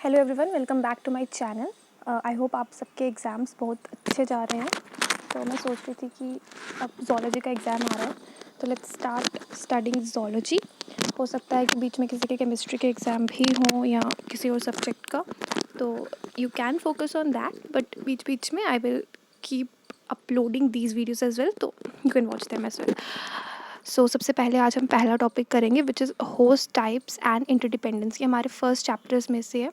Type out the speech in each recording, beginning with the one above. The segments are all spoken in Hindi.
Hello everyone, welcome back to my channel. I hope आप सबके एग्ज़ाम्स बहुत अच्छे जा रहे हैं। तो मैं सोच रही थी कि अब ज़ूलॉजी का एग्ज़ाम आ रहा है, तो लेट्स स्टार्ट स्टडिंग ज़ूलॉजी। हो सकता है कि बीच में किसी के केमिस्ट्री के एग्ज़ाम भी हों या किसी और सब्जेक्ट का, तो you can focus on that, but बीच बीच में I will keep uploading these videos as well, तो you can watch them as well. So सबसे पहले आज हम पहला टॉपिक करेंगे which is host types and interdependence. ये हमारे फर्स्ट चैप्टर्स में से है।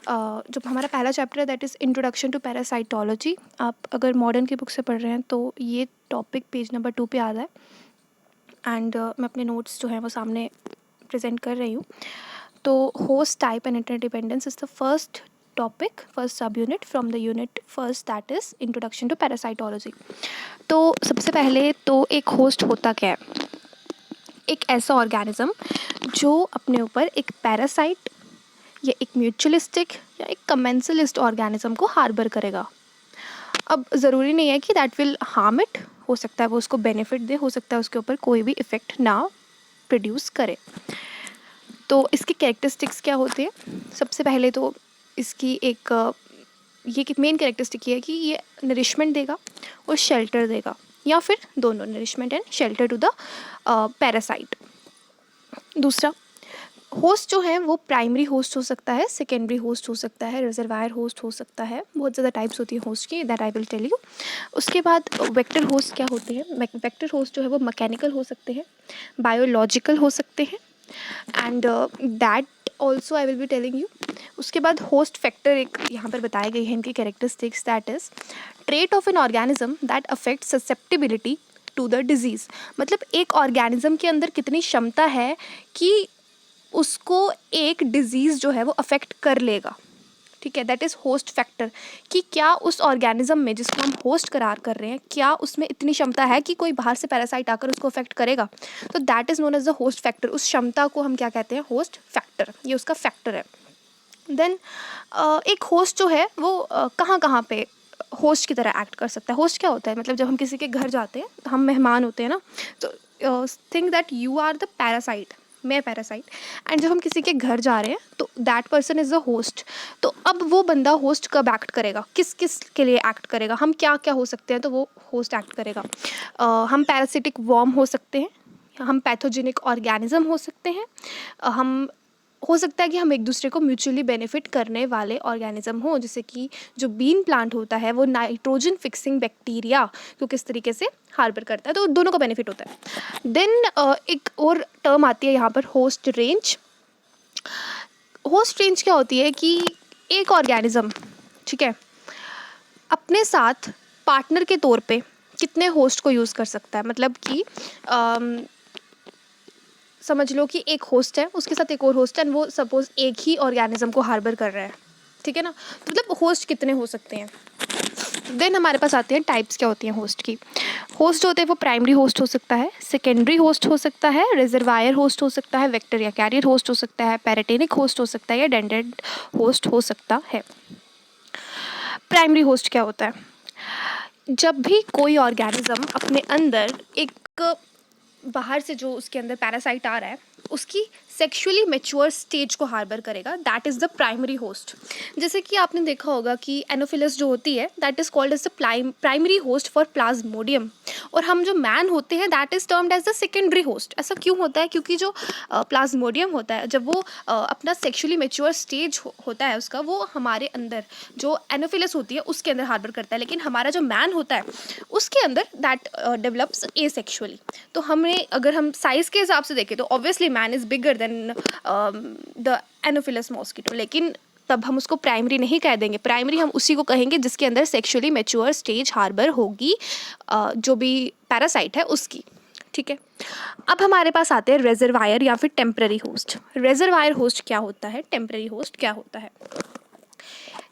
जो हमारा पहला चैप्टर है that is introduction to parasitology. आप अगर मॉडर्न की बुक से पढ़ रहे हैं तो ये टॉपिक पेज नंबर 2 पे आ रहा है। एंड मैं अपने नोट्स जो हैं वो सामने प्रेजेंट कर रही हूँ। तो host type and interdependence is the first topic, first sub unit from the unit first that is introduction to parasitology. तो सबसे पहले तो एक होस्ट होता क्या है? एक ऐसा ऑर्गेनिज्म जो अपने ऊपर एक पैरासाइट या एक म्यूचुअलिस्टिक या एक कमेंसलिस्ट ऑर्गेनिज्म को हार्बर करेगा। अब ज़रूरी नहीं है कि दैट विल हार्म इट, हो सकता है वो उसको बेनिफिट दे, हो सकता है उसके ऊपर कोई भी इफ़ेक्ट ना प्रोड्यूस करे। तो इसकी कैरेक्टरिस्टिक्स क्या होती है? सबसे पहले तो इसकी ये मेन कैरेक्टरिस्टिक ये है कि ये नरिशमेंट देगा और शेल्टर देगा, या फिर दोनों, nourishment and shelter to the parasite. दूसरा, होस्ट जो है वो प्राइमरी होस्ट हो सकता है, सेकेंडरी होस्ट हो सकता है, रिजर्वायर होस्ट हो सकता है। बहुत ज़्यादा टाइप्स होती है होस्ट की, that I will tell you. उसके बाद वेक्टर होस्ट क्या होते हैं? वेक्टर होस्ट जो है वो मैकेनिकल हो सकते हैं, बायोलॉजिकल हो सकते हैं, and that also I will be telling you. उसके बाद होस्ट फैक्टर एक यहाँ पर बताए गए हैं इनकी characteristics, that is trait of an organism that affect susceptibility to the disease. मतलब एक ऑर्गेनिज्म के अंदर कितनी क्षमता है कि उसको एक डिजीज़ जो है वो अफेक्ट कर लेगा, ठीक है। दैट इज़ होस्ट फैक्टर, कि क्या उस ऑर्गेनिज्म में जिसको हम होस्ट करार कर रहे हैं, क्या उसमें इतनी क्षमता है कि कोई बाहर से पैरासाइट आकर उसको अफेक्ट करेगा। तो that is known as the host factor. उस क्षमता को हम क्या कहते हैं? Host factor. ये उसका फैक्टर है। देन एक होस्ट जो है वो कहाँ कहाँ पे होस्ट की तरह एक्ट कर सकता है? होस्ट क्या होता है? मतलब जब हम किसी के घर जाते हैं, हम मेहमान होते हैं ना, तो think that you are the parasite, मैं पैरासाइट, एंड जब हम किसी के घर जा रहे हैं तो that person is the host. तो अब वो बंदा होस्ट कब एक्ट करेगा, किस किस के लिए एक्ट करेगा, हम क्या क्या हो सकते हैं तो वो होस्ट एक्ट करेगा। हम पैरासिटिक वॉर्म हो सकते हैं, हम पैथोजेनिक ऑर्गेनिज्म हो सकते हैं, हम हो सकता है कि हम एक दूसरे को म्यूचुअली बेनिफिट करने वाले ऑर्गेनिज्म हो, जैसे कि जो बीन प्लांट होता है वो नाइट्रोजन फिक्सिंग बैक्टीरिया को किस तरीके से हार्बर करता है, तो दोनों का बेनिफिट होता है। देन एक और टर्म आती है यहाँ पर, होस्ट रेंज। होस्ट रेंज क्या होती है कि एक ऑर्गेनिज्म, ठीक है, अपने साथ पार्टनर के तौर पे कितने होस्ट को यूज़ कर सकता है। मतलब कि समझ लो कि एक होस्ट है, उसके साथ एक और होस्ट है, वो सपोज एक ही ऑर्गेनिज्म को हार्बर कर रहा है, ठीक है ना। तो मतलब होस्ट कितने हो सकते हैं। देन हमारे पास आते हैं टाइप्स क्या होती हैं होस्ट की। होस्ट होते हैं वो प्राइमरी होस्ट हो सकता है, सेकेंडरी होस्ट हो सकता है, रिजर्वायर होस्ट हो सकता है, वेक्टर या कैरियर होस्ट हो सकता है, पैराटेनिक होस्ट हो सकता है, या डेंडेड होस्ट हो सकता है। प्राइमरी होस्ट क्या होता है? जब भी कोई ऑर्गेनिज्म अपने अंदर एक बाहर से जो उसके अंदर पैरासाइट आ रहा है उसकी सेक्सुअली मैच्योर स्टेज को हार्बर करेगा, that is the primary host. जैसे कि आपने देखा होगा कि एनोफिलस जो होती है that is called as the primary host for plasmodium, और हम जो मैन होते हैं that is termed as the secondary host. ऐसा क्यों होता है? क्योंकि जो प्लाज्मोडियम होता है, जब वो अपना सेक्सुअली मैच्योर स्टेज होता है उसका, वो हमारे अंदर जो एनोफिलस होती है उसके अंदर हार्बर करता है, लेकिन हमारा जो मैन होता है उसके अंदर दैट डेवलप्स एसेक्सुअली। तो अगर हम साइज़ के हिसाब से देखें तो obviously man is bigger than the Anopheles mosquito, लेकिन तब हम उसको प्राइमरी नहीं कह देंगे। प्राइमरी हम उसी को कहेंगे जिसके अंदर सेक्सुअली मैच्योर स्टेज हार्बर होगी जो भी पैरासाइट है उसकी, ठीक है। अब हमारे पास आते हैं रेजर्वायर या फिर टेम्पररी होस्ट। रेजर्वायर होस्ट क्या होता है, टेम्पररी होस्ट क्या होता है?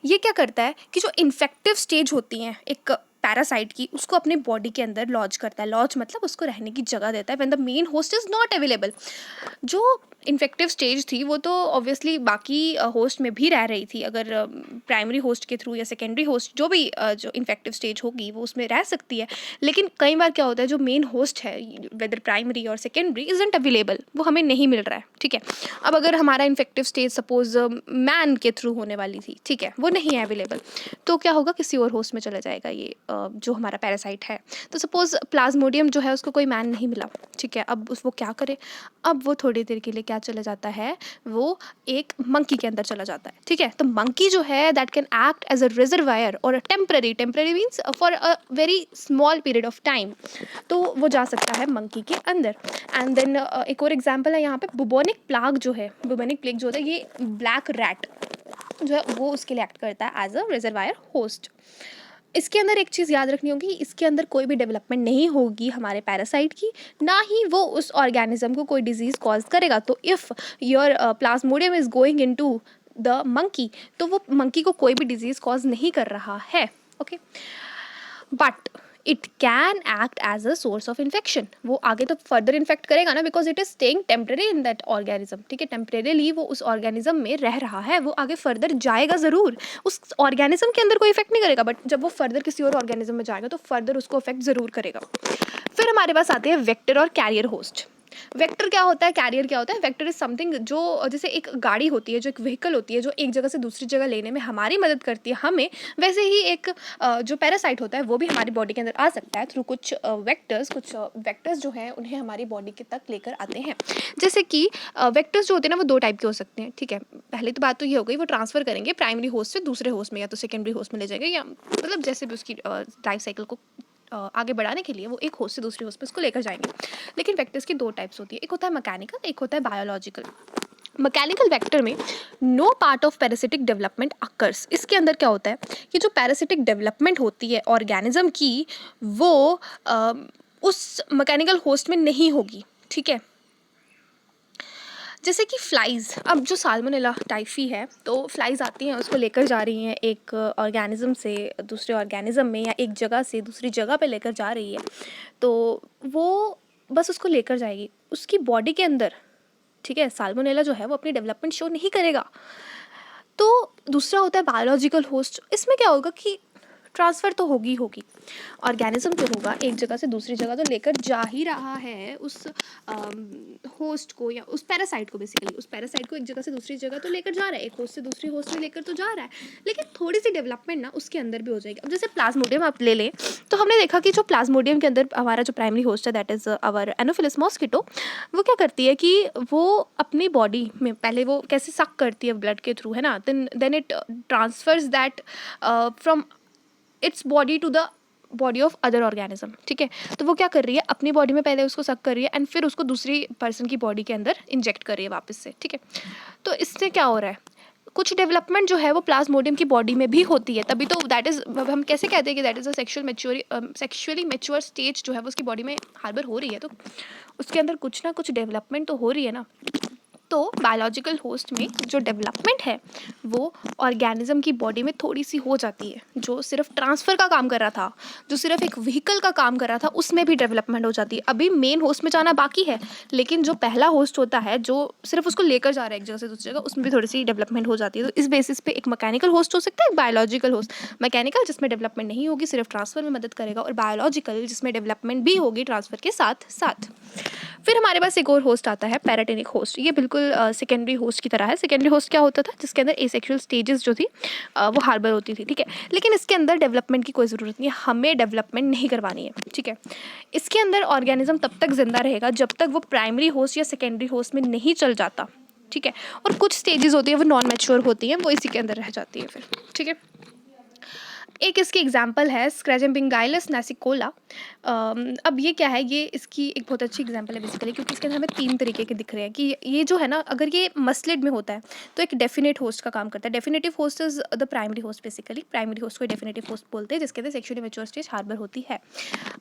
ये क्या करता है कि जो इन्फेक्टिव स्टेज होती हैं एक पैरासाइट की, उसको अपने बॉडी के अंदर लॉज करता है। लॉज मतलब उसको रहने की जगह देता है when the main host is not available. जो इन्फेक्टिव स्टेज थी वो तो ऑब्वियसली बाकी होस्ट में भी रह रही थी, अगर प्राइमरी होस्ट के थ्रू या सेकेंडरी होस्ट जो भी जो इन्फेक्टिव स्टेज होगी वो उसमें रह सकती है। लेकिन कई बार क्या होता है, जो मेन होस्ट है वेदर प्राइमरी और सेकेंडरी इजंट अवेलेबल, वो हमें नहीं मिल रहा है, ठीक है। अब अगर हमारा इन्फेक्टिव स्टेज सपोज मैन के थ्रू होने वाली थी, ठीक है, वो नहीं है अवेलेबल, तो क्या होगा, किसी और होस्ट में चला जाएगा ये जो हमारा पैरासाइट है। तो सपोज प्लाज्मोडियम जो है उसको कोई मैन नहीं मिला, ठीक है, अब वो क्या करे, अब वो थोड़ी देर के लिए क्या चला जाता है, वो एक मंकी के अंदर चला जाता है, ठीक है। तो मंकी जो है that can act as a reservoir और temporary means for a very small period of time, तो वो जा सकता है मंकी के अंदर। एंड देन एक और एग्जांपल है यहाँ पे, बुबोनिक प्लाग जो है, बुबोनिक प्लेग जो होता है, ये ब्लैक रैट जो है वो उसके लिए एक्ट करता है एज अ रिजर्वायर होस्ट। इसके अंदर एक चीज़ याद रखनी होगी, इसके अंदर कोई भी डेवलपमेंट नहीं होगी हमारे पैरासाइट की, ना ही वो उस ऑर्गेनिज्म को कोई डिजीज़ कॉज करेगा। तो if your Plasmodium is going into the monkey, तो वो मंकी को कोई भी डिजीज़ कॉज नहीं कर रहा है, okay. But it can act as a source of infection, वो आगे तो फर्दर इन्फेक्ट करेगा ना, because it is staying temporary in that organism, ठीक है, टेम्परेरीली वो उस ऑर्गेनिज्म में रह रहा है, वो आगे फर्दर जाएगा ज़रूर, उस ऑर्गेनिज्म के अंदर कोई इफेक्ट नहीं करेगा, बट जब वो फर्दर किसी और ऑर्गेनिज्म में जाएगा तो फर्दर उसको इफेक्ट ज़रूर करेगा। फिर हमारे पास आते हैं वेक्टर और कैरियर होस्ट। वेक्टर क्या होता है, कैरियर क्या होता है? वेक्टर इज समथिंग जो जैसे एक गाड़ी होती है, जो एक व्हीकल होती है, जो एक जगह से दूसरी जगह लेने में हमारी मदद करती है हमें, वैसे ही एक जो पैरासाइट होता है वो भी हमारी बॉडी के अंदर आ सकता है थ्रू कुछ वेक्टर्स जो हैं उन्हें हमारी बॉडी के तक लेकर आते हैं। जैसे कि वेक्टर्स जो होते हैं ना वो दो टाइप के हो सकते हैं, ठीक है। पहले तो बात तो ये हो गई, वो ट्रांसफर करेंगे प्राइमरी होस्ट से दूसरे होस्ट में या तो सेकेंडरी होस्ट में ले जाएंगे, या मतलब जैसे भी उसकी लाइफ साइकिल को आगे बढ़ाने के लिए वो एक होस्ट से दूसरी होस्ट पे उसको लेकर जाएंगे। लेकिन वेक्टर्स की दो टाइप्स होती है, एक होता है मैकेनिकल, एक होता है बायोलॉजिकल। मैकेनिकल वेक्टर में no part of parasitic development occurs. इसके अंदर क्या होता है कि जो पैरासिटिक डेवलपमेंट होती है ऑर्गेनिज्म की, वो उस मैकेनिकल होस्ट में नहीं होगी, ठीक है। जैसे कि फ्लाइज़, अब जो साल्मोनेला टाइफी है, तो फ्लाइज़ आती हैं, उसको लेकर जा रही हैं एक ऑर्गेनिज्म से दूसरे ऑर्गेनिज्म में, या एक जगह से दूसरी जगह पे लेकर जा रही है, तो वो बस उसको लेकर जाएगी उसकी बॉडी के अंदर, ठीक है। साल्मोनेला जो है वो अपनी डेवलपमेंट शो नहीं करेगा। तो दूसरा होता है बायोलॉजिकल होस्ट। इसमें क्या होगा कि ट्रांसफ़र तो होगी ऑर्गेनिज्म जो होगा एक जगह से दूसरी जगह तो लेकर जा ही रहा है उस होस्ट को, या उस पैरासाइट को, बेसिकली उस पैरासाइट को एक जगह से दूसरी जगह तो लेकर जा रहा है, एक होस्ट से दूसरी होस्ट में लेकर तो जा रहा है, लेकिन थोड़ी सी डेवलपमेंट ना उसके अंदर भी हो जाएगी। अब जैसे प्लाज्मोडियम आप ले लें, तो हमने देखा कि जो प्लाज्मोडियम के अंदर हमारा जो प्राइमरी होस्ट है that is our anopheles mosquito, वो क्या करती है कि वो अपनी बॉडी में पहले वो कैसे सक करती है ब्लड के थ्रू, है ना, then it transfers that from its body to the body of other organism, ठीक है। तो वो क्या कर रही है, अपनी बॉडी में पहले उसको सक कर रही है एंड फिर उसको दूसरी पर्सन की बॉडी के अंदर इंजेक्ट कर रही है वापस से, ठीक है। तो इससे क्या हो रहा है, कुछ डेवलपमेंट जो है वो प्लाज्मोडियम की बॉडी में भी होती है, तभी तो दैट इज, हम कैसे कहते हैं कि that is a sexually mature stage जो है वो उसकी बॉडी में हार्बर हो रही है, तो उसके अंदर कुछ ना कुछ डेवलपमेंट तो हो रही है ना। तो बायोलॉजिकल होस्ट में जो डेवलपमेंट है वो ऑर्गेनिज्म की बॉडी में थोड़ी सी हो जाती है, जो सिर्फ ट्रांसफ़र का काम कर रहा था, जो सिर्फ एक व्हीकल का काम कर रहा था, उसमें भी डेवलपमेंट हो जाती है। अभी मेन होस्ट में जाना बाकी है, लेकिन जो पहला होस्ट होता है जो सिर्फ उसको लेकर जा रहा है एक जगह से दूसरी जगह, उसमें भी थोड़ी सी डेवलपमेंट हो जाती है। तो इस बेसिस पे एक मैकेनिकल होस्ट हो सकता है, एक बायोलॉजिकल होस्ट। मैकेनिकल जिसमें डेवलपमेंट नहीं होगी, सिर्फ ट्रांसफ़र में मदद करेगा, और बायोलॉजिकल जिसमें डेवलपमेंट भी होगी ट्रांसफ़र के साथ साथ। फिर हमारे पास एक और होस्ट आता है पैराटेनिक होस्ट। ये बिल्कुल सेकेंडरी होस्ट की तरह है। सेकेंडरी होस्ट क्या होता था, जिसके अंदर एसेक्सुअल स्टेजेस जो थी वो हार्बर होती थी, ठीक है। लेकिन इसके अंदर डेवलपमेंट की कोई ज़रूरत नहीं है, हमें डेवलपमेंट नहीं करवानी है, ठीक है। इसके अंदर ऑर्गेनिज्म तब तक जिंदा रहेगा जब तक वो प्राइमरी होस्ट या सेकेंडरी होस्ट में नहीं चल जाता, ठीक है। और कुछ स्टेजेस होती है वो नॉन मैच्योर होती हैं, वो इसी के अंदर रह जाती है फिर, ठीक है। एक इसकी एग्जाम्पल है स्क्रैजेम्बिंगाइलस नैसिकोला। अब ये क्या है, ये इसकी एक बहुत अच्छी एग्जाम्पल है बेसिकली, क्योंकि इसके अंदर हमें तीन तरीके के दिख रहे हैं कि ये जो है ना, अगर ये मस्लिड में होता है तो एक डेफिनेट होस्ट का काम करता है। Definitive host is the primary host, basically primary host को डेफिनेटिव होस्ट बोलते हैं, जिसके अंदर सेक्शुअली मैच्योर स्टेज हार्बर होती है।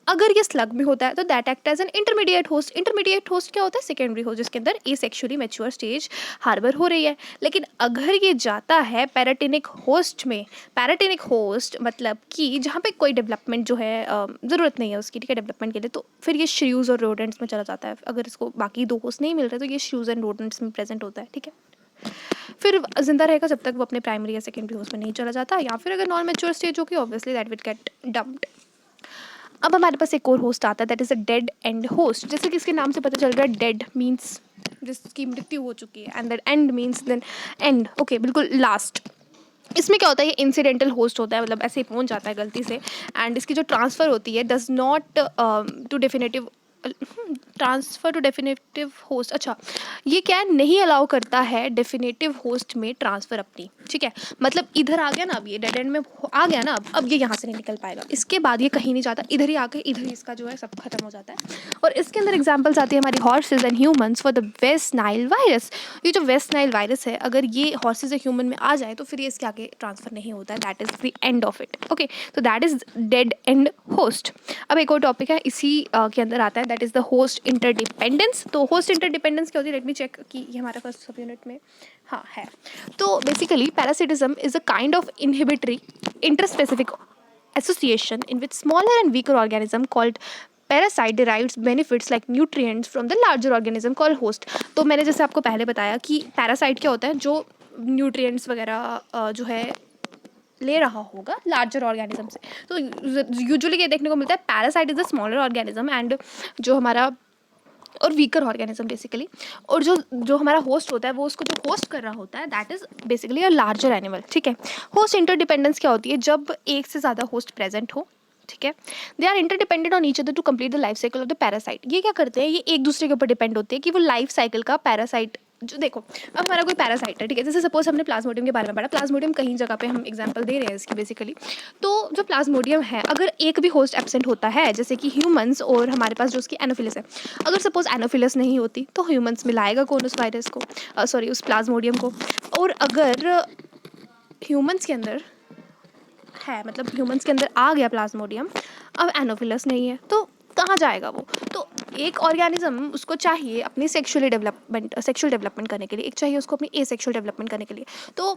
अगर ये स्लग में होता है तो that act as an intermediate host. Intermediate host क्या होता है, सेकेंडरी होस्ट, जिसके अंदर a sexually mature stage harbour हो रही है। लेकिन अगर ये जाता है पैराटेनिक होस्ट में, पैराटेनिक होस्ट मतलब कि जहाँ पे कोई डेवलपमेंट जो है ज़रूरत नहीं है उसकी, ठीक है, डेवलपमेंट के लिए, तो फिर ये श्रीव्स और रोडेंट्स में चला जाता है। अगर इसको बाकी 2 होस्ट नहीं मिल रहे तो ये श्रीव्स एंड रोडेंट्स में प्रेजेंट होता है, ठीक है। फिर ज़िंदा रहेगा जब तक वो अपने प्राइमरी या सेकेंडरी होस्ट में नहीं चला जाता, या फिर अगर नॉन मैच्योर स्टेज होगी obviously that will get dumped. अब हमारे पास एक और होस्ट आता है that is a dead end host. जैसे कि इसके नाम से पता चल रहा है, डेड मीन्स जिसकी मृत्यु हो चुकी है, and that end means then end, okay, बिल्कुल लास्ट। इसमें क्या होता है, ये इंसिडेंटल होस्ट होता है, मतलब ऐसे ही पहुंच जाता है गलती से, एंड इसकी जो ट्रांसफ़र होती है does not to definitive transfer to definitive host. अच्छा, ये क्या है, नहीं अलाउ करता है डेफिनेटिव होस्ट में ट्रांसफ़र अपनी, ठीक है। मतलब इधर आ गया ना, अब ये डेड एंड में आ गया ना, अब ये यहाँ से नहीं निकल पाएगा, इसके बाद ये कहीं नहीं जाता, इधर ही आके इधर ही इसका जो है सब खत्म हो जाता है। और इसके अंदर एग्जांपल्स आती है हमारी horses and humans for the West Nile virus. ये जो वेस्ट नाइल वायरस है, अगर ये हॉर्सेज या ह्यूमन में आ जाए तो फिर ये इसके आगे ट्रांसफ़र नहीं होता है, that is the end of it. Okay, तो that is dead end host. अब एक और टॉपिक है इसी के अंदर आता है, that is the host interdependence. तो होस्ट इंटरडिपेंडेंस क्या होती है, लेट मी चेक कि ये हमारे पास सब यूनिट में हाँ है। तो basically parasitism is a kind of inhibitory interspecific association in which smaller and weaker organism called parasite derives benefits like nutrients from the larger organism called host। तो मैंने जैसे आपको पहले बताया कि पैरासाइट क्या होता है, जो न्यूट्रिएंट्स वगैरह जो है ले रहा होगा लार्जर ऑर्गेनिज्म से। तो यूजुअली ये देखने को मिलता है, parasite is a smaller organism and जो हमारा और वीकर ऑर्गेनिज्म बेसिकली, और जो हमारा होस्ट होता है वो उसको जो होस्ट कर रहा होता है that is basically a larger animal, ठीक है। होस्ट इंटरडिपेंडेंस क्या होती है, जब एक से ज़्यादा होस्ट प्रेजेंट हो, ठीक है, they are interdependent on each other to complete the life cycle of the parasite. ये क्या करते हैं, ये एक दूसरे के ऊपर डिपेंड होते हैं कि वो लाइफ साइकिल का पैरासाइट जो, देखो अब हमारा कोई पैरासाइट है, ठीक है, जैसे सपोज हमने प्लाज्मोडियम के बारे में पढ़ा, प्लाज्मोडियम कहीं जगह पे हम एग्जांपल दे रहे हैं इसकी बेसिकली। तो जो प्लाज्मोडियम है, अगर एक भी होस्ट एब्सेंट होता है, जैसे कि ह्यूमंस और हमारे पास जो उसकी एनोफिलस है, अगर सपोज एनोफिलस नहीं होती तो ह्यूमंस में लाएगा कौन उस वायरस को, सॉरी उस प्लाज्मोडियम को। और अगर ह्यूमंस के अंदर है, मतलब ह्यूमंस के अंदर आ गया प्लाज्मोडियम, अब एनोफिलस नहीं है, तो कहाँ जाएगा वो। तो एक ऑर्गेनिज्म उसको चाहिए अपनी सेक्सुअल डेवलपमेंट करने के लिए, एक चाहिए उसको अपनी एसेक्सुअल डेवलपमेंट करने के लिए। तो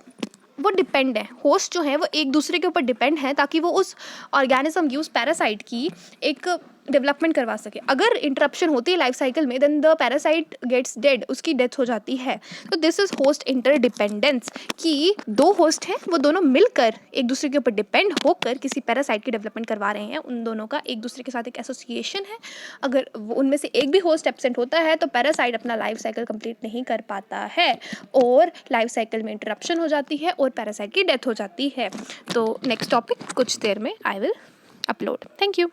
वो डिपेंड है, होस्ट जो है वो एक दूसरे के ऊपर डिपेंड है ताकि वो उस ऑर्गेनिज्म की, उस पैरासाइट की एक डेवलपमेंट करवा सके। अगर इंटरप्शन होती है लाइफ साइकिल में then the parasite gets dead, उसकी डेथ हो जाती है। तो दिस इज होस्ट इंटरडिपेंडेंस, कि दो होस्ट हैं वो दोनों मिलकर एक दूसरे के ऊपर डिपेंड होकर किसी पैरासाइट की डेवलपमेंट करवा रहे हैं, उन दोनों का एक दूसरे के साथ एक एसोसिएशन है। अगर उनमें से एक भी होस्ट एब्सेंट होता है तो पैरासाइट अपना लाइफ साइकिल कंप्लीट नहीं कर पाता है और लाइफ साइकिल में इंटरप्शन हो जाती है और पैरासाइट की डेथ हो जाती है। तो नेक्स्ट टॉपिक कुछ देर में I will upload. Thank you.